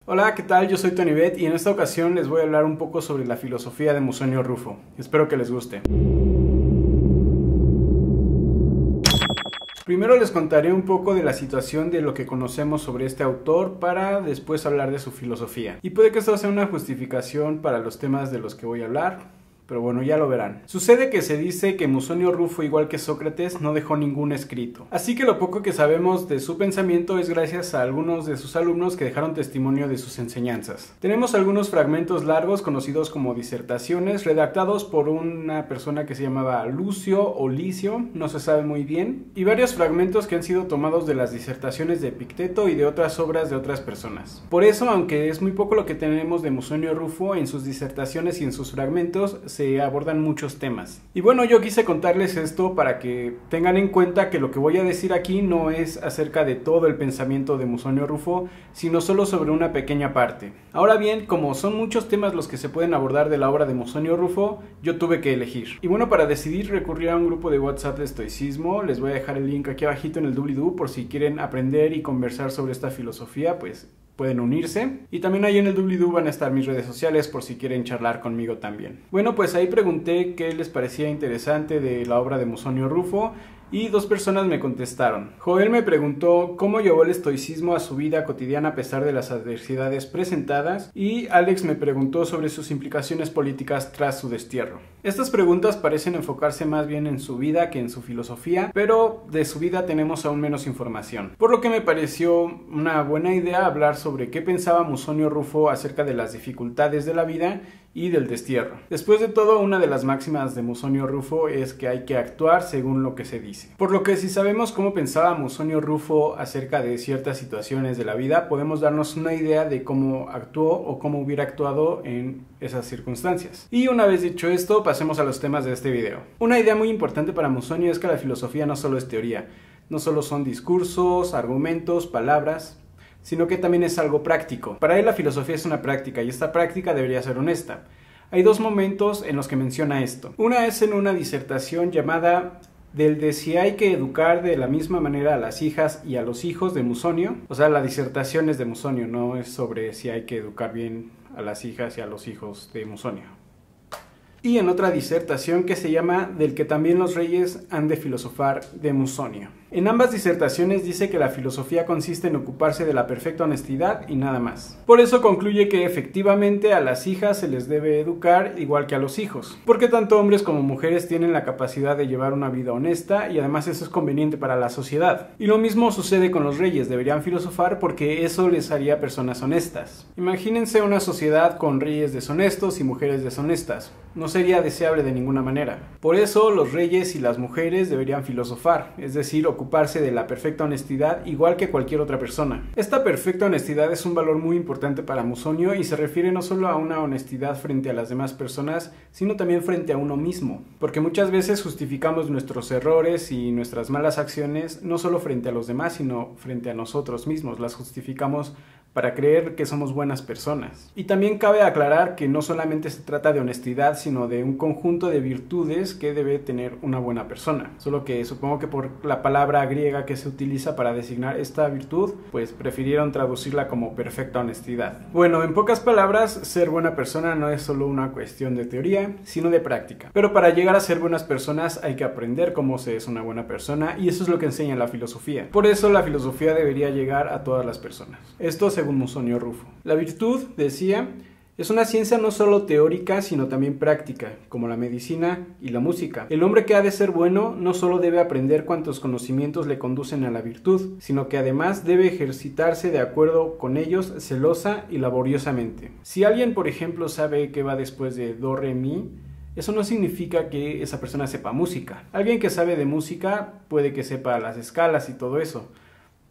Hola, ¿qué tal? Yo soy Tony Bet y en esta ocasión les voy a hablar un poco sobre la filosofía de Musonio Rufo. Espero que les guste. Primero les contaré un poco de la situación de lo que conocemos sobre este autor para después hablar de su filosofía. Y puede que esto sea una justificación para los temas de los que voy a hablar, pero bueno, ya lo verán. Sucede que se dice que Musonio Rufo, igual que Sócrates, no dejó ningún escrito. Así que lo poco que sabemos de su pensamiento es gracias a algunos de sus alumnos que dejaron testimonio de sus enseñanzas. Tenemos algunos fragmentos largos conocidos como disertaciones, redactados por una persona que se llamaba Lucio o Licio, no se sabe muy bien, y varios fragmentos que han sido tomados de las disertaciones de Epicteto y de otras obras de otras personas. Por eso, aunque es muy poco lo que tenemos de Musonio Rufo, en sus disertaciones y en sus fragmentos se abordan muchos temas. Y bueno, yo quise contarles esto para que tengan en cuenta que lo que voy a decir aquí no es acerca de todo el pensamiento de Musonio Rufo, sino solo sobre una pequeña parte. Ahora bien, como son muchos temas los que se pueden abordar de la obra de Musonio Rufo, yo tuve que elegir. Y bueno, para decidir recurrí a un grupo de WhatsApp de estoicismo. Les voy a dejar el link aquí abajito en el doobly-doo por si quieren aprender y conversar sobre esta filosofía, pues pueden unirse. Y también ahí en el doobly-doo van a estar mis redes sociales por si quieren charlar conmigo también. Bueno, pues ahí pregunté qué les parecía interesante de la obra de Musonio Rufo y dos personas me contestaron. Joel me preguntó cómo llevó el estoicismo a su vida cotidiana a pesar de las adversidades presentadas, y Alex me preguntó sobre sus implicaciones políticas tras su destierro. Estas preguntas parecen enfocarse más bien en su vida que en su filosofía, pero de su vida tenemos aún menos información. Por lo que me pareció una buena idea hablar sobre qué pensaba Musonio Rufo acerca de las dificultades de la vida y del destierro. Después de todo, una de las máximas de Musonio Rufo es que hay que actuar según lo que se dice. Por lo que si sabemos cómo pensaba Musonio Rufo acerca de ciertas situaciones de la vida, podemos darnos una idea de cómo actuó o cómo hubiera actuado en esas circunstancias. Y una vez dicho esto, pasemos a los temas de este video. Una idea muy importante para Musonio es que la filosofía no solo es teoría, no solo son discursos, argumentos, palabras, sino que también es algo práctico. Para él la filosofía es una práctica y esta práctica debería ser honesta. Hay dos momentos en los que menciona esto. Una es en una disertación llamada del de si hay que educar de la misma manera a las hijas y a los hijos de Musonio. O sea, la disertación es de Musonio, no es sobre si hay que educar bien a las hijas y a los hijos de Musonio. Y en otra disertación que se llama del que también los reyes han de filosofar de Musonio. En ambas disertaciones dice que la filosofía consiste en ocuparse de la perfecta honestidad y nada más. Por eso concluye que efectivamente a las hijas se les debe educar igual que a los hijos, porque tanto hombres como mujeres tienen la capacidad de llevar una vida honesta y además eso es conveniente para la sociedad. Y lo mismo sucede con los reyes, deberían filosofar porque eso les haría personas honestas. Imagínense una sociedad con reyes deshonestos y mujeres deshonestas. No sería deseable de ninguna manera. Por eso los reyes y las mujeres deberían filosofar, es decir, ocuparse de la perfecta honestidad igual que cualquier otra persona. Esta perfecta honestidad es un valor muy importante para Musonio y se refiere no solo a una honestidad frente a las demás personas, sino también frente a uno mismo, porque muchas veces justificamos nuestros errores y nuestras malas acciones no solo frente a los demás, sino frente a nosotros mismos, las justificamos para creer que somos buenas personas. Y también cabe aclarar que no solamente se trata de honestidad, sino de un conjunto de virtudes que debe tener una buena persona. Solo que supongo que por la palabra griega que se utiliza para designar esta virtud, pues prefirieron traducirla como perfecta honestidad. Bueno, en pocas palabras, ser buena persona no es solo una cuestión de teoría, sino de práctica. Pero para llegar a ser buenas personas hay que aprender cómo se es una buena persona, y eso es lo que enseña la filosofía. Por eso la filosofía debería llegar a todas las personas. Esto según Musonio Rufo. La virtud, decía, es una ciencia no solo teórica, sino también práctica, como la medicina y la música. El hombre que ha de ser bueno no solo debe aprender cuantos conocimientos le conducen a la virtud, sino que además debe ejercitarse de acuerdo con ellos celosa y laboriosamente. Si alguien, por ejemplo, sabe qué va después de do, re, mi, eso no significa que esa persona sepa música. Alguien que sabe de música puede que sepa las escalas y todo eso,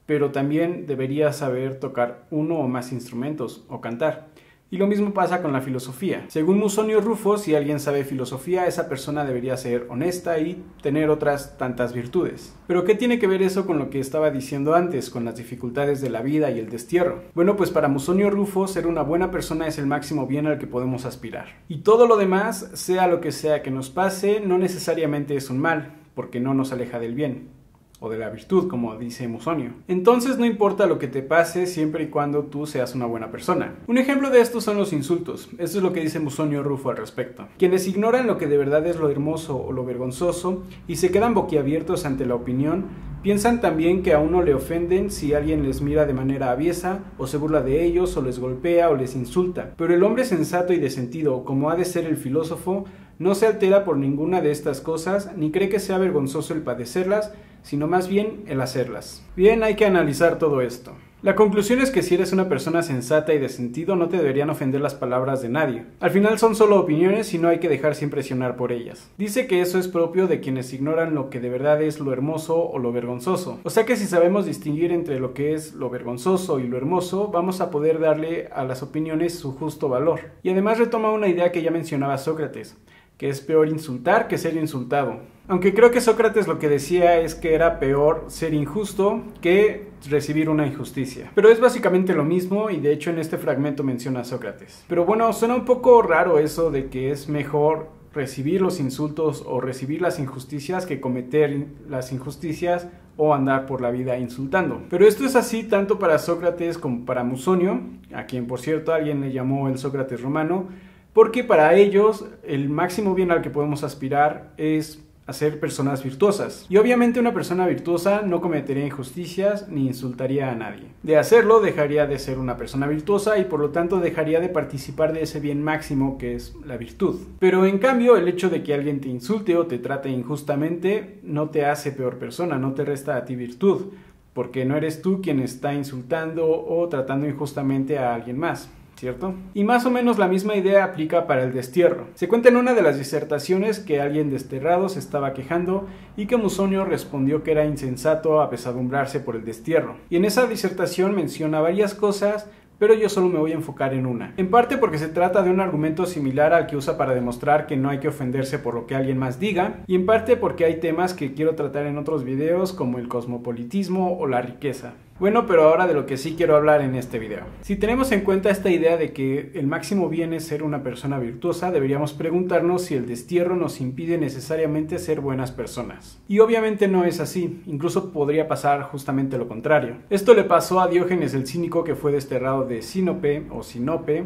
pero también debería saber tocar uno o más instrumentos o cantar. Y lo mismo pasa con la filosofía. Según Musonio Rufo, si alguien sabe filosofía, esa persona debería ser honesta y tener otras tantas virtudes. ¿Pero qué tiene que ver eso con lo que estaba diciendo antes, con las dificultades de la vida y el destierro? Bueno, pues para Musonio Rufo, ser una buena persona es el máximo bien al que podemos aspirar. Y todo lo demás, sea lo que sea que nos pase, no necesariamente es un mal, porque no nos aleja del bien. o de la virtud, como dice Musonio. Entonces no importa lo que te pase siempre y cuando tú seas una buena persona. Un ejemplo de esto son los insultos. Esto es lo que dice Musonio Rufo al respecto. Quienes ignoran lo que de verdad es lo hermoso o lo vergonzoso y se quedan boquiabiertos ante la opinión, piensan también que a uno le ofenden si alguien les mira de manera aviesa, o se burla de ellos, o les golpea, o les insulta. Pero el hombre sensato y de sentido, como ha de ser el filósofo, no se altera por ninguna de estas cosas, ni cree que sea vergonzoso el padecerlas, sino más bien el hacerlas. Bien, hay que analizar todo esto. La conclusión es que si eres una persona sensata y de sentido, no te deberían ofender las palabras de nadie. Al final son solo opiniones y no hay que dejarse impresionar por ellas. Dice que eso es propio de quienes ignoran lo que de verdad es lo hermoso o lo vergonzoso. O sea que si sabemos distinguir entre lo que es lo vergonzoso y lo hermoso, vamos a poder darle a las opiniones su justo valor. Y además retoma una idea que ya mencionaba Sócrates, que es peor insultar que ser insultado. Aunque creo que Sócrates lo que decía es que era peor ser injusto que recibir una injusticia. Pero es básicamente lo mismo y de hecho en este fragmento menciona a Sócrates. Pero bueno, suena un poco raro eso de que es mejor recibir los insultos o recibir las injusticias que cometer las injusticias o andar por la vida insultando. Pero esto es así tanto para Sócrates como para Musonio, a quien por cierto alguien le llamó el Sócrates romano, porque para ellos el máximo bien al que podemos aspirar es a ser personas virtuosas. Y obviamente una persona virtuosa no cometería injusticias ni insultaría a nadie. De hacerlo dejaría de ser una persona virtuosa y por lo tanto dejaría de participar de ese bien máximo que es la virtud. Pero en cambio el hecho de que alguien te insulte o te trate injustamente no te hace peor persona, no te resta a ti virtud, porque no eres tú quien está insultando o tratando injustamente a alguien más, ¿cierto? Y más o menos la misma idea aplica para el destierro. Se cuenta en una de las disertaciones que alguien desterrado se estaba quejando y que Musonio respondió que era insensato apesadumbrarse por el destierro. Y en esa disertación menciona varias cosas, pero yo solo me voy a enfocar en una. En parte porque se trata de un argumento similar al que usa para demostrar que no hay que ofenderse por lo que alguien más diga, y en parte porque hay temas que quiero tratar en otros videos como el cosmopolitismo o la riqueza. Bueno, pero ahora de lo que sí quiero hablar en este video. Si tenemos en cuenta esta idea de que el máximo bien es ser una persona virtuosa, deberíamos preguntarnos si el destierro nos impide necesariamente ser buenas personas. Y obviamente no es así, incluso podría pasar justamente lo contrario. Esto le pasó a Diógenes el Cínico, que fue desterrado de Sinope o Sinope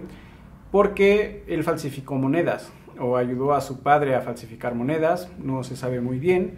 porque él falsificó monedas o ayudó a su padre a falsificar monedas, no se sabe muy bien,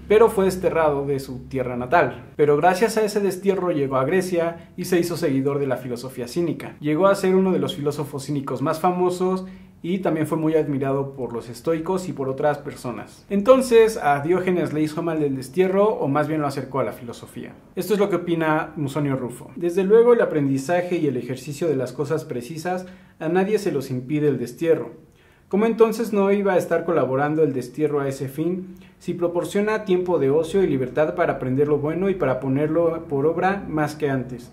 pero fue desterrado de su tierra natal. Pero gracias a ese destierro llegó a Grecia y se hizo seguidor de la filosofía cínica. Llegó a ser uno de los filósofos cínicos más famosos y también fue muy admirado por los estoicos y por otras personas. Entonces a Diógenes le hizo mal el destierro, o más bien lo acercó a la filosofía. Esto es lo que opina Musonio Rufo. Desde luego el aprendizaje y el ejercicio de las cosas precisas a nadie se los impide el destierro. ¿Cómo entonces no iba a estar colaborando el destierro a ese fin, si proporciona tiempo de ocio y libertad para aprender lo bueno y para ponerlo por obra más que antes?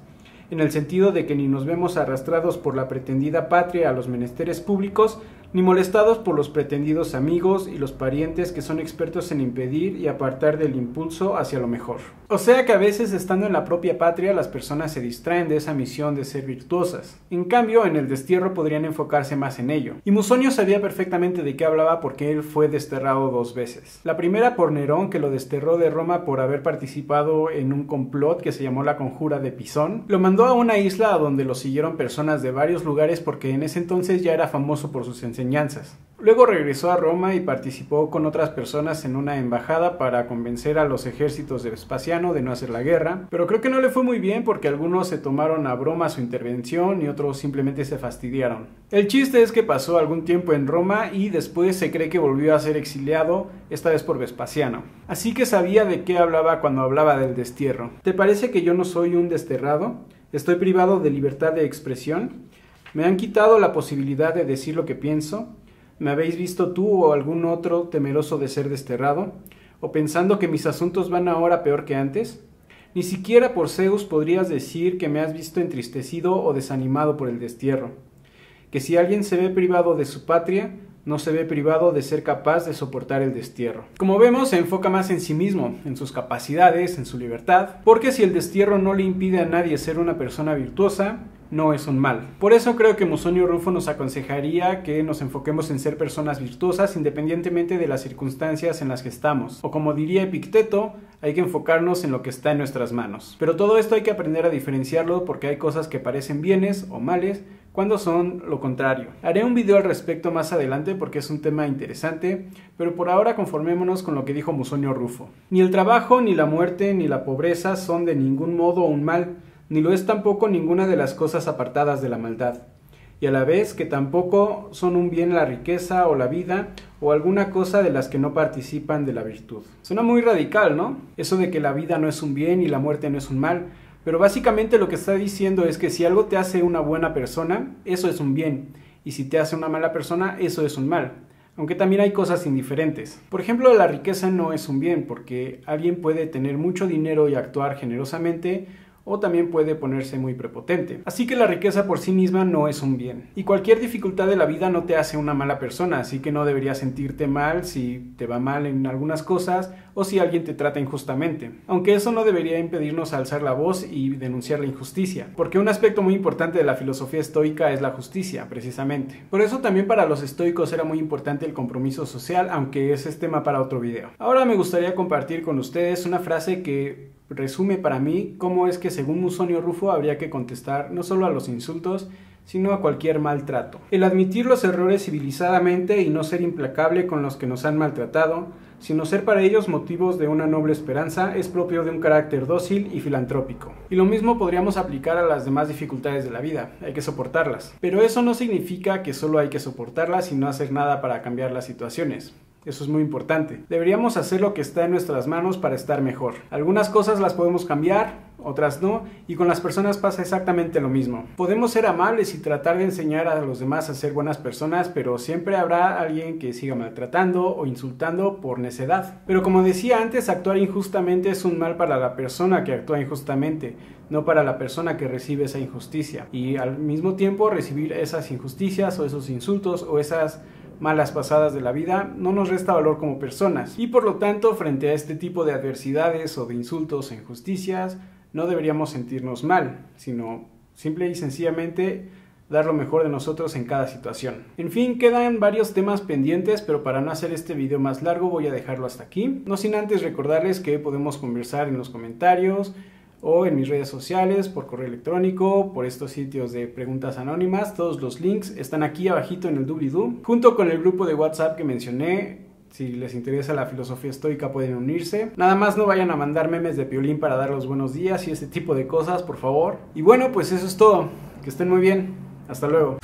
En el sentido de que ni nos vemos arrastrados por la pretendida patria a los menesteres públicos, ni molestados por los pretendidos amigos y los parientes que son expertos en impedir y apartar del impulso hacia lo mejor. O sea que a veces estando en la propia patria las personas se distraen de esa misión de ser virtuosas. En cambio, en el destierro podrían enfocarse más en ello. Y Musonio sabía perfectamente de qué hablaba porque él fue desterrado 2 veces. La primera por Nerón, que lo desterró de Roma por haber participado en un complot que se llamó la Conjura de Pisón. Lo mandó a una isla a donde lo siguieron personas de varios lugares porque en ese entonces ya era famoso por sus enseñanzas. Luego regresó a Roma y participó con otras personas en una embajada para convencer a los ejércitos de Vespasiano de no hacer la guerra, pero creo que no le fue muy bien porque algunos se tomaron a broma su intervención y otros simplemente se fastidiaron. El chiste es que pasó algún tiempo en Roma y después se cree que volvió a ser exiliado, esta vez por Vespasiano. Así que sabía de qué hablaba cuando hablaba del destierro. ¿Te parece que yo no soy un desterrado? ¿Estoy privado de libertad de expresión? ¿Me han quitado la posibilidad de decir lo que pienso? ¿Me habéis visto tú o algún otro temeroso de ser desterrado? ¿O pensando que mis asuntos van ahora peor que antes? Ni siquiera por Zeus podrías decir que me has visto entristecido o desanimado por el destierro. Que si alguien se ve privado de su patria, no se ve privado de ser capaz de soportar el destierro. Como vemos, se enfoca más en sí mismo, en sus capacidades, en su libertad, porque si el destierro no le impide a nadie ser una persona virtuosa, no es un mal. Por eso creo que Musonio Rufo nos aconsejaría que nos enfoquemos en ser personas virtuosas independientemente de las circunstancias en las que estamos. O como diría Epicteto, hay que enfocarnos en lo que está en nuestras manos. Pero todo esto hay que aprender a diferenciarlo porque hay cosas que parecen bienes o males cuando son lo contrario. Haré un video al respecto más adelante porque es un tema interesante, pero por ahora conformémonos con lo que dijo Musonio Rufo. Ni el trabajo, ni la muerte, ni la pobreza son de ningún modo un mal, ni lo es tampoco ninguna de las cosas apartadas de la maldad, y a la vez que tampoco son un bien la riqueza o la vida o alguna cosa de las que no participan de la virtud. Suena muy radical, ¿no? Eso de que la vida no es un bien y la muerte no es un mal, pero básicamente lo que está diciendo es que si algo te hace una buena persona, eso es un bien, y si te hace una mala persona, eso es un mal. Aunque también hay cosas indiferentes. Por ejemplo, la riqueza no es un bien, porque alguien puede tener mucho dinero y actuar generosamente, o también puede ponerse muy prepotente. Así que la riqueza por sí misma no es un bien. Y cualquier dificultad de la vida no te hace una mala persona, así que no deberías sentirte mal si te va mal en algunas cosas o si alguien te trata injustamente. Aunque eso no debería impedirnos alzar la voz y denunciar la injusticia, porque un aspecto muy importante de la filosofía estoica es la justicia, precisamente. Por eso también para los estoicos era muy importante el compromiso social, aunque ese es tema para otro video. Ahora me gustaría compartir con ustedes una frase que resume para mí cómo es que según Musonio Rufo habría que contestar no solo a los insultos, sino a cualquier maltrato. El admitir los errores civilizadamente y no ser implacable con los que nos han maltratado, sino ser para ellos motivos de una noble esperanza, es propio de un carácter dócil y filantrópico. Y lo mismo podríamos aplicar a las demás dificultades de la vida, hay que soportarlas. Pero eso no significa que solo hay que soportarlas y no hacer nada para cambiar las situaciones. Eso es muy importante. Deberíamos hacer lo que está en nuestras manos para estar mejor. Algunas cosas las podemos cambiar, otras no, y con las personas pasa exactamente lo mismo. Podemos ser amables y tratar de enseñar a los demás a ser buenas personas, pero siempre habrá alguien que siga maltratando o insultando por necedad. Pero como decía antes, actuar injustamente es un mal para la persona que actúa injustamente, no para la persona que recibe esa injusticia. Y al mismo tiempo recibir esas injusticias o esos insultos o esas malas pasadas de la vida no nos resta valor como personas, y por lo tanto frente a este tipo de adversidades o de insultos e injusticias no deberíamos sentirnos mal, sino simple y sencillamente dar lo mejor de nosotros en cada situación. En fin, quedan varios temas pendientes, pero para no hacer este video más largo voy a dejarlo hasta aquí, no sin antes recordarles que podemos conversar en los comentarios o en mis redes sociales, por correo electrónico, por estos sitios de preguntas anónimas. Todos los links están aquí abajito en el doobly-doo, junto con el grupo de WhatsApp que mencioné. Si les interesa la filosofía estoica pueden unirse. Nada más no vayan a mandar memes de Piolín para dar los buenos días y ese tipo de cosas, por favor. Y bueno, pues eso es todo. Que estén muy bien. Hasta luego.